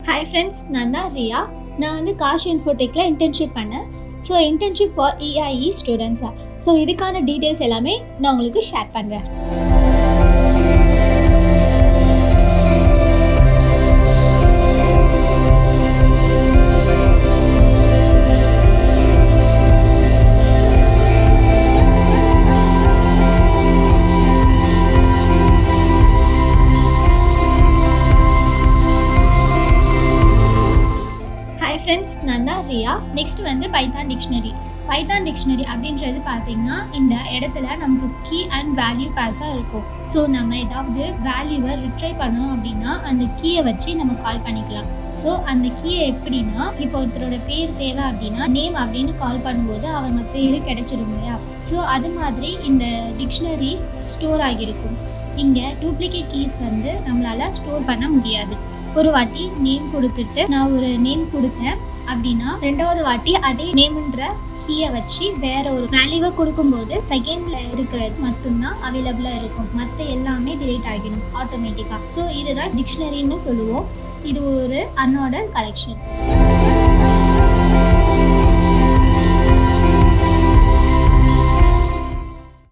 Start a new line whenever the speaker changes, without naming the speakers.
Hi friends, நான் தான் ரியா. நான் வந்து காஷ் இன்ஃபோடெக்கில் இன்டர்ன்ஷிப் பண்ணேன். ஸோ இன்டர்ன்ஷிப் ஃபார் EIE ஸ்டூடெண்ட்ஸாக. ஸோ இதுக்கான டீட்டெயில்ஸ் எல்லாமே நான் உங்களுக்கு ஷேர் பண்ணுறேன். ஹாய் ஃப்ரெண்ட்ஸ், நான் தான் ரியா. நெக்ஸ்ட் வந்து பைத்தான் டிக்ஷனரி. பைத்தான் டிக்ஷனரி அப்படின்றது பார்த்திங்கன்னா இந்த இடத்துல நமக்கு கீ அண்ட் வேல்யூ பேர்ஸாக இருக்கும். ஸோ நம்ம ஏதாவது வேல்யூவை ரிட்ரை பண்ணோம் அப்படின்னா அந்த கீயை வச்சு நம்ம கால் பண்ணிக்கலாம். ஸோ அந்த கீயை எப்படின்னா, இப்போ ஒருத்தரோட பேர் தேவை அப்படின்னா நேம் அப்படின்னு கால் பண்ணும்போது அவங்க பேர் கிடைச்சிடும் இல்லையா? ஸோ அது மாதிரி இந்த டிக்ஷனரி ஸ்டோர் ஆகியிருக்கும். இங்கே டூப்ளிகேட் கீஸ் வந்து நம்மளால் ஸ்டோர் பண்ண முடியாது. ஒரு வாட்டி நேம் கொடுத்துட்டு நான் ஒரு நேம் கொடுத்தேன் அப்படின்னா ரெண்டாவது வாட்டி அதே நேம்ன்ற கீயை வச்சு வேற ஒரு வேல்யூவை கொடுக்கும்போது செகண்ட்ல இருக்கிறது மட்டும்தான் அவைலபிளாக இருக்கும். மற்ற எல்லாமே டிலீட் ஆகிடும் ஆட்டோமேட்டிக்காக. ஸோ இதுதான் டிக்ஷனரின்னு சொல்லுவோம். இது ஒரு அன்ஆர்டர் கலெக்ஷன்.